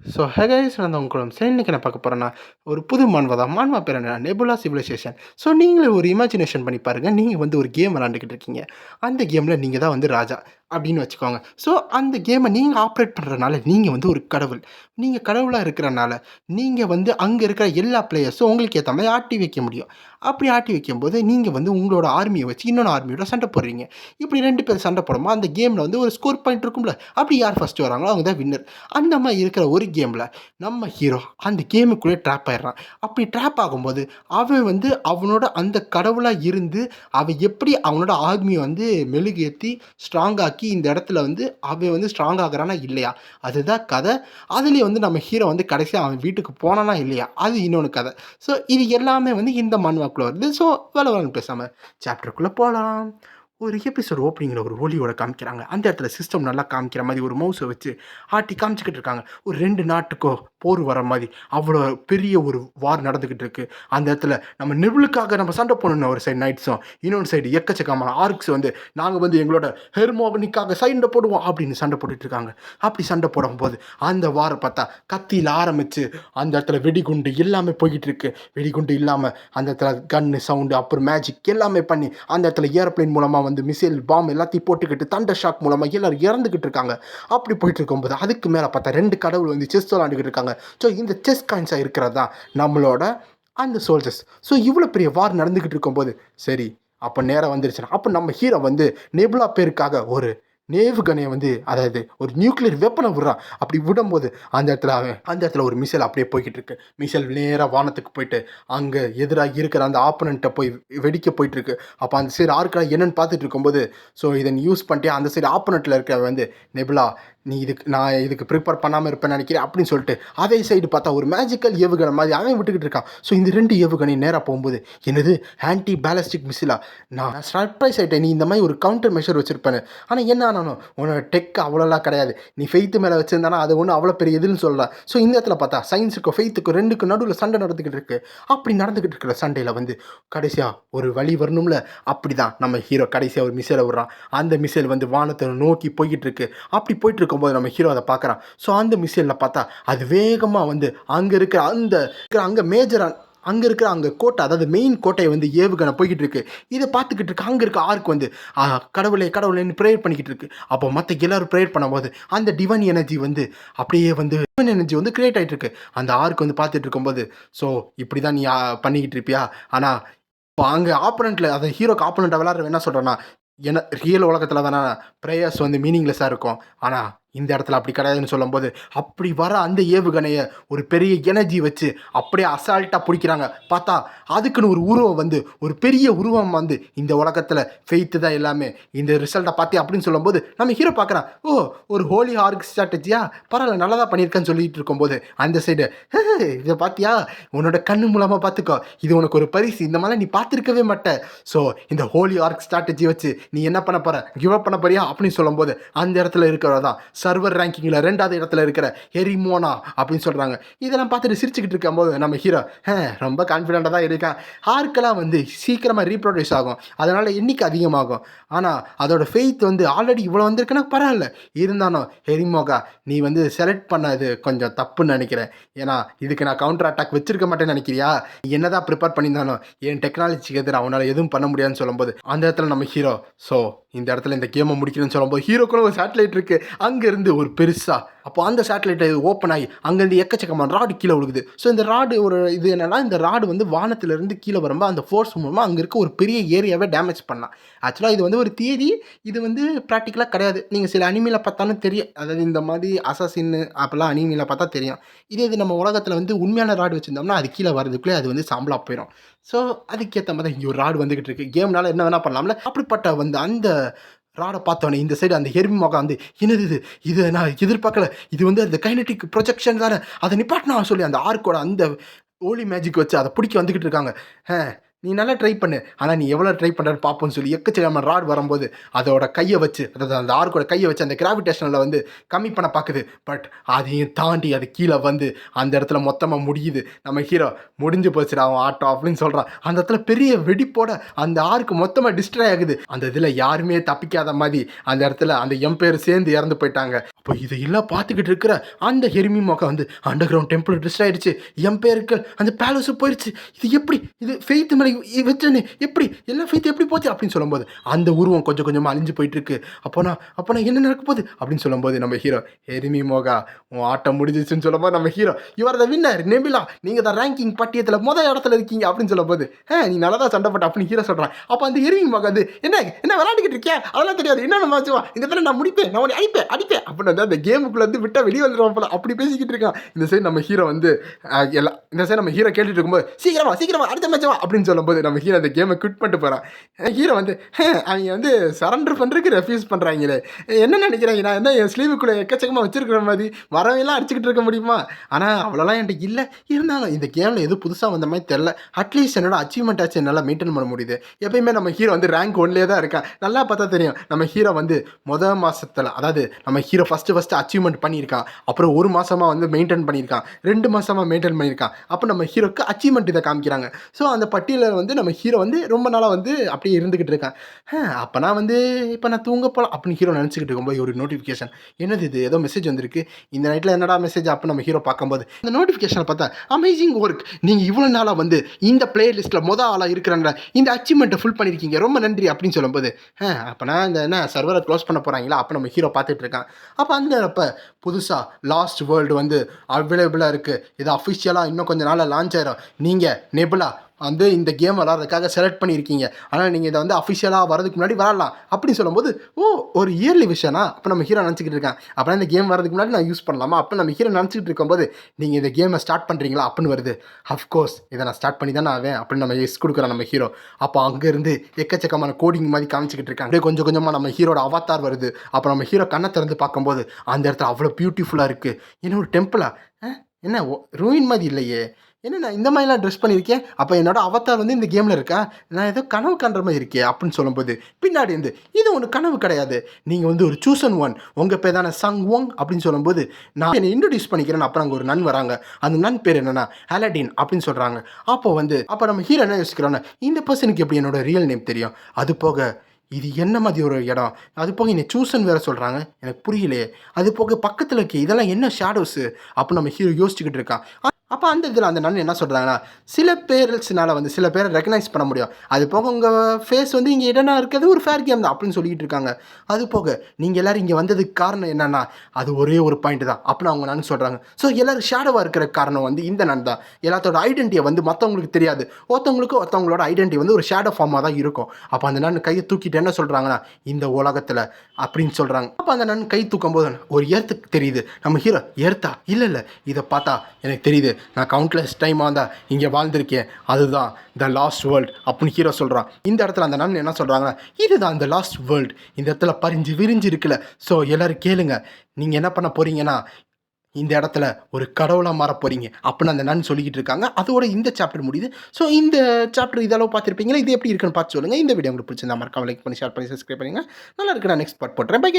Hey guys, நான் தான் உங்களும் சரி இன்னைக்கு என்ன பார்க்க போகிறேன்னா ஒரு புது மான்வா தான். மான்வா பேர் என்ன? Nebula civilization. நீங்களே ஒரு இமேஜினேஷன் பண்ணி பாருங்கள். நீங்கள் வந்து ஒரு கேம் விளாண்டுக்கிட்டு இருக்கீங்க. அந்த கேமில் நீங்கள் தான் வந்து ராஜா அப்படின்னு வச்சுக்கோங்க. அந்த கேமை நீங்கள் ஆப்ரேட் பண்ணுறதுனால நீங்கள் வந்து ஒரு கடவுள். நீங்கள் கடவுளாக இருக்கிறனால நீங்கள் வந்து அங்கே இருக்கிற எல்லா பிளேயர்ஸும் உங்களுக்கு ஏற்ற மாதிரி ஆட்டி வைக்க முடியும். அப்படி ஆட்டி வைக்கும்போது நீங்கள் வந்து உங்களோட ஆர்மியை வச்சு இன்னொன்று ஆர்மியோட சண்டை போடுறீங்க. இப்படி 2 பேர் சண்டை போடும்போது அந்த கேமில் வந்து ஒரு ஸ்கோர் பாயிண்ட் இருக்கும்ல, அப்படி யார் ஃபஸ்ட்டு வராங்களோ அவங்க தான் வின்னர். அந்த மாதிரி இருக்கிற ஒரு கேமில் நம்ம ஹீரோ அந்த கேமுக்குள்ளே ட்ராப் ஆயிடுறான். அப்படி ட்ராப் ஆகும்போது அவன் வந்து அவனோட அந்த கடவுளாக இருந்து அவன் எப்படி அவனோட ஆர்மியை வந்து மெழுகேற்றி ஸ்ட்ராங்காக்கி இந்த இடத்துல வந்து அவன் வந்து ஸ்ட்ராங் ஆகுறானா இல்லையா, அதுதான் கதை. அதுலேயே வந்து நம்ம ஹீரோ வந்து கடைசியாக அவன் வீட்டுக்கு போனானா இல்லையா, அது இன்னொன்று கதை. இது எல்லாமே வந்து இந்த மன்வாக்குள்ளே வருது. வேலை பேசாமல் சாப்டருக்குள்ளே போகலாம். ஒரு எபிசோட் ஓப்பனிங்கில் ஒரு ஒலியோட காமிக்கிறாங்க. அந்த இடத்துல சிஸ்டம் நல்லா காமிக்கிற மாதிரி ஒரு மவுஸை வச்சு ஆட்டி காமிச்சிக்கிட்டு இருக்காங்க. ஒரு 2 நாட்டுக்கோ போர் வர மாதிரி அவ்வளோ பெரிய ஒரு வார் நடந்துக்கிட்டு இருக்கு. அந்த இடத்துல நம்ம நெபுலுக்காக நம்ம சண்டை போடணும் ஒரு சைடு நைட்ஸும், இன்னொன்று சைடு எக்கச்சக்கமான ஆர்க்ஸ் வந்து நாங்கள் வந்து எங்களோட ஹெர்மோகனிக்காக சண்டை போடுவோம் அப்படின்னு சண்டை போட்டுட்டு இருக்காங்க. அப்படி சண்டை போடும்போது அந்த வாரை பார்த்தா கத்தியில் ஆரம்பித்து அந்த இடத்துல வெடிகுண்டு எல்லாமே போய்கிட்டு இருக்கு. வெடிகுண்டு இல்லாமல் அந்த இடத்துல கன்னு சவுண்டு அப்புறம் மேஜிக் எல்லாமே பண்ணி அந்த இடத்துல ஏரோப்ளைன் மூலமாக வந்து மிசைல் பாம் எல்லாத்தையும் போட்டுக்கிட்டு தண்டர் ஷாக் மூலமாக எல்லாரும் இறந்துக்கிட்டு இருக்காங்க. அப்படி போயிட்டு இருக்கும்போது அதுக்கு மேலே பார்த்தா 2 கடவுள் வந்து செஸ் விளாண்டுக்கிட்டு இருக்காங்க. இந்த செஸ் காயின்ஸாக இருக்கிறது தான் நம்மளோட அந்த சோல்ஜர்ஸ். இவ்வளோ பெரிய வார் நடந்துக்கிட்டு இருக்கும்போது சரி அப்போ நேரம் வந்துருச்சுன்னா அப்போ நம்ம ஹீரோ வந்து நெபுலா பேருக்காக ஒரு ஏவுகணையை வந்து அதாவது ஒரு நியூக்ளியர் வெப்பனை விடுறான். அப்படி விடும்போது அந்த இடத்துல ஒரு மிசைல் அப்படியே போய்கிட்டு இருக்கு. மிசைல் நேராக வானத்துக்கு போயிட்டு அங்கே எதிராக இருக்கிற அந்த ஆப்பனண்ட்டை போய் வெடிக்க போயிட்டு இருக்கு. அப்போ அந்த சைடு ஆர்க்கெல்லாம் என்னென்னு பார்த்துட்டு இருக்கும்போது இதை யூஸ் பண்ணிட்டு அந்த சைடு ஆப்பனண்ட்டில் இருக்க வந்து நெபுலா நீ நான் இதுக்கு ப்ரிப்பேர் பண்ணாமல் இருப்பேன்னு நினைக்கிறேன் அப்படின்னு சொல்லிட்டு அதே சைடு பார்த்தா ஒரு மேஜிக்கல் ஏவுகணை மாதிரி அவன் விட்டுக்கிட்டு இருக்கான். இந்த 2 ஏவுகணை நேராக போகும்போது என்னது ஆன்டி பேலஸ்டிக் மிசிலா, நான் சர்ப்ரைஸ் ஆகிட்டேன். நீ இந்த மாதிரி ஒரு கவுண்டர் மெஷர் வச்சுருப்பேன்னு. ஆனால் என்ன ஆனாலும் உன்னோட டெக் அவ்வளோலாம் கிடையாது. நீ ஃபெய்த்து மேலே வச்சுருந்தானா அது ஒன்றும் அவ்வளோ பெரிய எதுன்னு சொல்லலாம். இந்த இடத்துல பார்த்தா சயின்ஸுக்கும் ஃபெய்த்துக்கும் 2க்கும் நடுவில் சண்டை நடந்துக்கிட்டு இருக்கு. அப்படி நடந்துக்கிட்டு இருக்கிற சண்டையில் வந்து கடைசியாக ஒரு வழி வரணும்ல, அப்படி தான் நம்ம ஹீரோ கடைசியாக ஒரு மிசைலை விடுறான். அந்த மிசைல் வந்து வானத்தை நோக்கி போய்கிட்டு இருக்கு. அப்படி போயிட்டு இருக்கும்போது நம்ம ஹீரோ அதை பார்க்குறான். அந்த மிசைலில் பார்த்தா அது வேகமாக வந்து அங்கே இருக்கிற அங்கே மேஜராக அங்கே இருக்கிற அங்கே கோட்டை அதாவது மெயின் கோட்டையை வந்து ஏவுகணை போய்கிட்டு இருக்கு. இதை பார்த்துக்கிட்டு இருக்கு. அங்கே இருக்க ஆர்க் வந்து கடவுளேன்னு ப்ரேயர் பண்ணிக்கிட்டு இருக்கு. அப்போ மற்ற எல்லாரும் ப்ரேயர் பண்ணும்போது அந்த டிவைன் எனர்ஜி வந்து அப்படியே வந்து டிவைன் எனர்ஜி வந்து கிரியேட் ஆகிட்டு இருக்கு. அந்த ஆர்க் வந்து பார்த்துட்டு இருக்கும்போது இப்படி தான் நீ பண்ணிக்கிட்டு இருப்பியா. ஆனால் இப்போ அங்கே ஆப்போனண்ட்டில் அதை ஹீரோக்கு ஆப்போனண்ட்டை விளாட்ற என்ன சொல்கிறேன்னா, ஏன்னா ரியல் உலகத்தில் தானே ப்ரேயர்ஸ் வந்து மீனிங்லெஸ்ஸாக இருக்கும். ஆனால் இந்த இடத்துல அப்படி கிடையாதுன்னு சொல்லும்போது அப்படி வர அந்த ஏவுகணையை ஒரு பெரிய எனர்ஜி வச்சு அப்படியே அசால்ட்டாக பிடிக்கிறாங்க. பார்த்தா அதுக்குன்னு ஒரு உருவம் வந்து ஒரு பெரிய உருவம் வந்து இந்த உலகத்தில் ஃபெய்த்து தான் எல்லாமே இந்த ரிசல்ட்டை பார்த்தி அப்படின்னு சொல்லும்போது நம்ம ஹீரோ பார்க்குறான். ஒரு ஹோலி ஆர்க் ஸ்ட்ராட்டஜியா, பரவாயில்ல நல்லா தான் பண்ணியிருக்கேன்னு சொல்லிட்டு இருக்கும்போது அந்த சைடு இதை பார்த்தியா, உன்னோட கண்ணு மூலமாக பார்த்துக்கோ, இது உனக்கு ஒரு பரிசு, இந்த மாதிரி நீ பார்த்துருக்கவே மாட்டேன். இந்த ஹோலி ஆர்க் ஸ்ட்ராட்டஜி வச்சு நீ என்ன பண்ண போகிற, கிவ் அப் பண்ண போறியா அப்படின்னு சொல்லும்போது அந்த இடத்துல இருக்கிறதான் சர்வர் ரேங்கிங்கில் 2வது இடத்துல இருக்கிற ஹெரிமோனா அப்படின்னு சொல்கிறாங்க. இதெல்லாம் பார்த்துட்டு சிரிச்சுக்கிட்டு இருக்கும்போது நம்ம ஹீரோ ரொம்ப கான்ஃபிடென்ட்டாக தான் இருக்கான். ஆர்க்கெல்லாம் வந்து சீக்கிரமாக ரீப்ரொடியூஸ் ஆகும், அதனால் எண்ணிக்கை அதிகமாகும். ஆனால் அதோட ஃபெய்த் வந்து ஆல்ரெடி இவ்வளோ வந்திருக்குன்னா பரவாயில்ல. இருந்தாலும் ஹெரிமோகா நீ வந்து செலக்ட் பண்ணது கொஞ்சம் தப்புன்னு நினைக்கிறேன். ஏன்னா இதுக்கு நான் கவுண்டர் அட்டாக் வச்சிருக்க மாட்டேன்னு நினைக்கிறியா, என்ன தான் ப்ரிப்பேர் பண்ணியிருந்தாலும் என் டெக்னாலஜிக்கு எதிராக அவனால் எதுவும் பண்ண முடியாதுன்னு சொல்லும்போது அந்த இடத்துல நம்ம ஹீரோ இந்த இடத்துல இந்த கேமை முடிக்கணும்னு சொல்லும்போது ஹீரோக்குள்ள ஒரு சேட்டலைட் இருக்குது. அங்கேருந்து ஒரு பெருசாக அப்போ அந்த சேட்டலைட்டை ஓப்பன் ஆகி அங்கேருந்து எக்கச்சக்கமான ராடு கீழே விழுகுது. இந்த ராடு ஒரு இது என்னென்னா, இந்த ராடு வந்து வானத்திலேருந்து கீழே வரும்போது அந்த ஃபோர்ஸ் மூலமாக அங்கே இருக்க ஒரு பெரிய ஏரியாவே டேமேஜ் பண்ணலாம். ஆக்சுவலாக இது வந்து ஒரு தியரி, இது வந்து ப்ராக்டிக்கலாக கிடையாது. நீங்கள் சில அனிமையில் பார்த்தாலும் தெரியும். அதாவது இந்த மாதிரி அசாசின்னு அப்போல்லாம் அனிமையில் பார்த்தா தெரியும். இது நம்ம உலகத்தில் வந்து உண்மையான ராடு வச்சுருந்தோம்னா அது கீழே வரதுக்குள்ளே அது வந்து சாம்பலாக போயிடும். அதுக்கேற்ற மாதிரி இங்கே ஒரு ராடு வந்துக்கிட்டு இருக்குது. கேம்னால என்ன வேணால் பண்ணலாம்ல. அப்படிப்பட்ட வந்து அந்த ராடை பார்த்தோன்னே இந்த சைடு அந்த ஹெர்மிமோகா வந்து என்னது இது நான் எதிர்பார்க்கல, இது வந்து அந்த கைனட்டிக் ப்ரொஜெக்ஷன் தானே, அதை நிப்பாட்டினா சொல்லி அந்த ஆர்க்கோட அந்த ஓலி மேஜிக் வச்சு அதை பிடிக்க வந்துக்கிட்டு இருக்காங்க. நீ நல்லா ட்ரை பண்ணு. ஆனா நீ எவ்வளோ ட்ரை பண்றன்னு பார்ப்போம்ன்னு சொல்லி எக்கச்சக்கமான ராட் வரும்போது, அதோட கைய வச்சு, அதாவது அந்த ஆர்க்கோட கைய வச்சு அந்த கிராவிடேஷனல வந்து கம்மி பண்ண பாக்குது. பட் அதையும் தாண்டி அது கீழ வந்து அந்த இடத்துல மொத்தமா முடியுது. நம்ம ஹீரோ "முடிஞ்சு போச்சுடா உன் ஆட்டம்" அப்படின்னு சொல்றான். அந்த இடத்துல பெரிய வெடிப்போட அந்த ஆர்க் மொத்தமா டிஸ்ட்ராய் ஆகுது. அந்த இதுல யாருமே தப்பிக்காத மாரி அந்த இடத்துல அந்த எம்பையர் சேர்ந்து இறந்து போயிட்டாங்க. அப்போ இதையெல்லாம் பார்த்துக்கிட்டு இருக்கிற அந்த ஹெர்மி மோகா வந்து அண்டர் கிரவுண்ட் டெம்பிள் டிஸ்ட்ராய் ஆயிடுச்சு. எம்பையர்கள் அந்த பேலஸும் போயிருச்சு. இது எப்படி? இது ஃபெய்த் மேல வச்சேனே எப்படி? எல்லா ஃபெய்த் எப்படி போச்சு? அப்படின்னு சொல்லும்போது, அந்த உருவம் கொஞ்சம் கொஞ்சமா அழிஞ்சு போயிட்டு இருக்கு. அப்போனா என்ன நடக்க போகுது? அப்படின்னு சொல்லும்போது நம்ம ஹீரோ, "ஹெர்மி மோகா உன் ஆட்டம் முடிஞ்சிச்சுன்னு" சொல்லும்போது நம்ம hero, "you are the winner நெபிலா. நீங்க தான் ரேங்கிங் பட்டியத்துல இடத்துல இருக்கீங்க" அப்படின்னு சொல்லும்போது, நீ நல்லா தான் சண்டை போட்ட" அப்படின்னு ஹீரோ சொல்றான். அப்ப அந்த ஹெர்மி மோகா வந்து, என்ன விளையாடிக்கிட்டு இருக்கியா? அதெல்லாம் தெரியாது. என்னென்ன மேட்சுவா? இந்த தடவை நான் முடிப்பேன். நான் உன்னை அடிப்பேன்" அப்படின்னு வந்து அந்த கேமுக்குள்ள வந்து விட்டா வெளிய வந்துருவான் போல. அப்படி பேசிக்கிட்டு இருக்கான். இந்த சைடு நம்ம ஹீரோ வந்து இந்த சைடு நம்ம ஹீரோ கேட்டுட்டு இருக்கும்போது, சீக்கிரமா அடுத்த மேட்ச் வா" அப்படின்னு சொல்லும்போது நம்ம ஹீரோ அந்த கேமை குவிட் பண்ணிட்டு போறான். ஹீரோ வந்து, அவங்க வந்து சரண்டர் பண்றதுக்கு ரெஃப்யூஸ் பண்றாங்களே, என்ன நினைக்கிறாங்க? நான் என்ன என் ஸ்லீவுக்குள்ள எக்கச்சக்கமா வச்சிருக்கிற மாதிரி வரவெல்லாம் அடிச்சுக்கிட்டு இருக்க முடியுமா? ஆனா அவ்வளோலாம் என்கிட்ட இல்ல. இருந்தாலும் இந்த கேம்ல எதுவும் புதுசா வந்த மாதிரி தெரியல. அட்லீஸ்ட் என்னோட அச்சீவ்மெண்ட் ஆச்சு என்னால மெயின்டைன் பண்ண முடியுது. எப்பயுமே நம்ம ஹீரோ வந்து ரேங்க் 1லயே தான் இருக்கான். நல்லா பார்த்தா தெரியும். நம்ம ஹீரோ வந்து மாசத்துல, அதாவது நம்ம ஹீரோ ஃபர்ஸ்ட் அச்சீவ்மெண்ட் பண்ணியிருக்கான். அப்புறம் 1 மாசமா வந்து மெயின்டைன் பண்ணியிருக்கான். 2 மாசமா மெயின்டைன் பண்ணியிருக்கான். அப்போ நம்ம ஹீரோக்கு அச்சீவ்மெண்ட் இதை காமிக்கிறாங்க. ஸோ அந்த பட்டியலில் வந்து நம்ம ஹீரோ வந்து ரொம்ப நாளாக வந்து அப்படியே இருந்துகிட்டு இருக்கான். அப்போனா வந்து இப்போ நான் தூங்க போகலாம் அப்படின்னு ஹீரோ நினச்சிக்கிட்டு இருக்கும்போது ஒரு நோட்டிஃபிகேஷன். என்னது இது? ஏதோ மெசேஜ் வந்திருக்கு. இந்த நைட்டில் என்னடா மெசேஜ்? அப்போ நம்ம ஹீரோ பார்க்கும்போது அந்த நோட்டிஃபிகேஷனை பார்த்தா, அமேசிங் ஒர்க், நீங்கள் இவ்வளோ நாளாக வந்து இந்த பிளேலிஸ்ட்டில் ஆளாக இருக்கிறாங்க, இந்த அச்சீவ்மெண்ட்டை ஃபுல் பண்ணியிருக்கீங்க, ரொம்ப நன்றி அப்படின்னு சொல்லும்போது, அப்போனா இந்த என்ன சர்வரை க்ளோஸ் பண்ண போகிறாங்களா? அப்போ நம்ம ஹீரோ பார்த்துட்டு இருக்கான். அப்போ அந்த அப்போ புதுசாக லாஸ்ட் வேர்ல்டு வந்து அவைலபிளாக இருக்குது. இது அஃபிஷியலாக இன்னும் கொஞ்சம் நாளில் லான்ச் ஆயிரும். நீங்கள் நெபுலா வந்து இந்த கேம் விளாட்றதுக்காக செலக்ட் பண்ணியிருக்கீங்க. ஆனால் நீங்கள் இதை வந்து அஃபிஷியலாக வரதுக்கு முன்னாடி விளாட்லாம் அப்படின்னு சொல்லும்போது, ஒரு இயர்லி விஷயம்னா அப்போ நம்ம ஹீரோ நினச்சிக்கிட்டு இருக்கான். அப்போனா இந்த கேம் வரதுக்கு முன்னாடி நான் யூஸ் பண்ணலாமா? அப்போ நம்ம ஹீரோ நினச்சிக்கிட்டு இருக்கும்போது, நீங்கள் இந்த கேமை ஸ்டார்ட் பண்ணுறீங்களா அப்படின்னு வருது. அஃப்கோர்ஸ் இதை நான் ஸ்டார்ட் பண்ணி தானே ஆவேன் அப்படின்னு நம்ம எஸ் கொடுக்குறோம் நம்ம ஹீரோ. அப்போ அங்கேருந்து எக்கச்சக்கமான கோடிங் மாதிரி காமிச்சிக்கிட்டு இருக்காங்க. அப்படியே கொஞ்சம் கொஞ்சமாக நம்ம ஹீரோட அவதார் வருது. அப்போ நம்ம ஹீரோ கண்ணை திறந்து பார்க்கும்போது அந்த இடத்துல அவ்வளோ பியூட்டிஃபுல்லாக இருக்குது. என்ன ஒரு டெம்பிளா? என்ன ரூயின் மாதிரி இல்லையே, என்ன நான் இந்த மாதிரிலாம் ட்ரெஸ் பண்ணியிருக்கேன், அப்போ என்னோட அவதார் வந்து இந்த கேமில் இருக்கா? நான் ஏதோ கனவு காண்ற மாதிரி இருக்கே அப்படின்னு சொல்லும்போது, பின்னாடி இருந்து இது ஒன்று கனவு கிடையாது, நீங்கள் வந்து ஒரு சூசன் ஒன், உங்கள் பேர் தானே சங் ஒங் அப்படின்னு சொல்லும்போது, நான் என்னை இன்ட்ரடியூஸ் பண்ணிக்கிறேன். அப்புறம் அங்கே ஒரு நன் வராங்க. அந்த நன் பேர் என்னன்னா அலடின் அப்படின்னு சொல்கிறாங்க. அப்போ நம்ம ஹீரோ என்ன யோசிக்கிறோன்னா, இந்த பர்சனுக்கு எப்படி என்னோட ரியல் நேம் தெரியும்? அது போக இது என்ன மாதிரி ஒரு இடம்? அது போக என்னை சூசன் வேறு சொல்கிறாங்க, எனக்கு புரியலையே. அது போக பக்கத்தில் இருக்கே இதெல்லாம் என்ன ஷேடோஸு அப்படின்னு நம்ம ஹீரோ யோசிச்சுக்கிட்டு இருக்கான். அப்போ அந்த இதில் அந்த நன் என்ன சொல்கிறாங்கன்னா, சில பேர்ஸ்னால வந்து சில பேரை ரெக்கக்னைஸ் பண்ண முடியும். அது போக உங்கள் ஃபேஸ் வந்து இங்கே இடனா இருக்கிறது ஒரு ஃபேர் கேம் தான் அப்படின்னு சொல்லிக்கிட்டு இருக்காங்க. அது போக நீங்கள் எல்லோரும் இங்கே வந்ததுக்கு காரணம் என்னென்னா, அது ஒரே ஒரு பாயிண்ட் தான் அப்படின்னு அவங்க நன் சொல்கிறாங்க. ஸோ எல்லோரும் ஷேடோவாக இருக்கிற காரணம் வந்து இந்த நன் தான். எல்லாத்தோட ஐடென்டிட்டியை வந்து மற்றவங்களுக்கு தெரியாது. ஒருத்தவங்களோட ஐடென்டிட்டி வந்து ஒரு ஷேடோ ஃபார்மாக தான் இருக்கும். அப்போ அந்த நன் கையை தூக்கிட்டு என்ன சொல்கிறாங்கன்னா, இந்த உலகத்தில் அப்படின்னு சொல்கிறாங்க. அப்போ அந்த நன் கை தூக்கும் போது ஒரு எர்த்துக்கு தெரியுது. நம்ம ஹீரோ, எர்த்தா? இல்லை இதை பார்த்தா எனக்கு தெரியுது, நான் கவுண்ட்லெஸ் டைமாக தான் இங்கே வாழ்ந்திருக்கேன், அதுதான் த லாஸ்ட் வேர்ல்டு அப்படின்னு ஹீரோ சொல்கிறான். இந்த இடத்துல அந்த நன் என்ன சொல்கிறாங்கன்னா, இதுதான் இந்த லாஸ்ட் வேர்ல்டு, இந்த இடத்துல பறிஞ்சு விரிஞ்சு இருக்குல்ல. ஸோ எல்லோரும் கேளுங்க, நீங்கள் என்ன பண்ண போகிறீங்கன்னா இந்த இடத்துல ஒரு கடவுளாக மாற போகிறீங்க அப்படின்னு அந்த நன் சொல்லிக்கிட்டு இருக்காங்க. அதோட இந்த சாப்டர் முடியுது. ஸோ இந்த சாப்டர் இதளவு பார்த்துருப்பீங்களா? இது எப்படி இருக்குன்னு பார்த்து சொல்லுங்கள். இந்த வீடியோ உங்களுக்கு பிடிச்சிருந்தா மறக்காம லைக் பண்ணி ஷேர் பண்ணி சப்ஸ்கிரைப் பண்ணுங்கள். நல்லா இருக்கு, நான் நெக்ஸ்ட் பார்ட் போட்டுறேன். பை.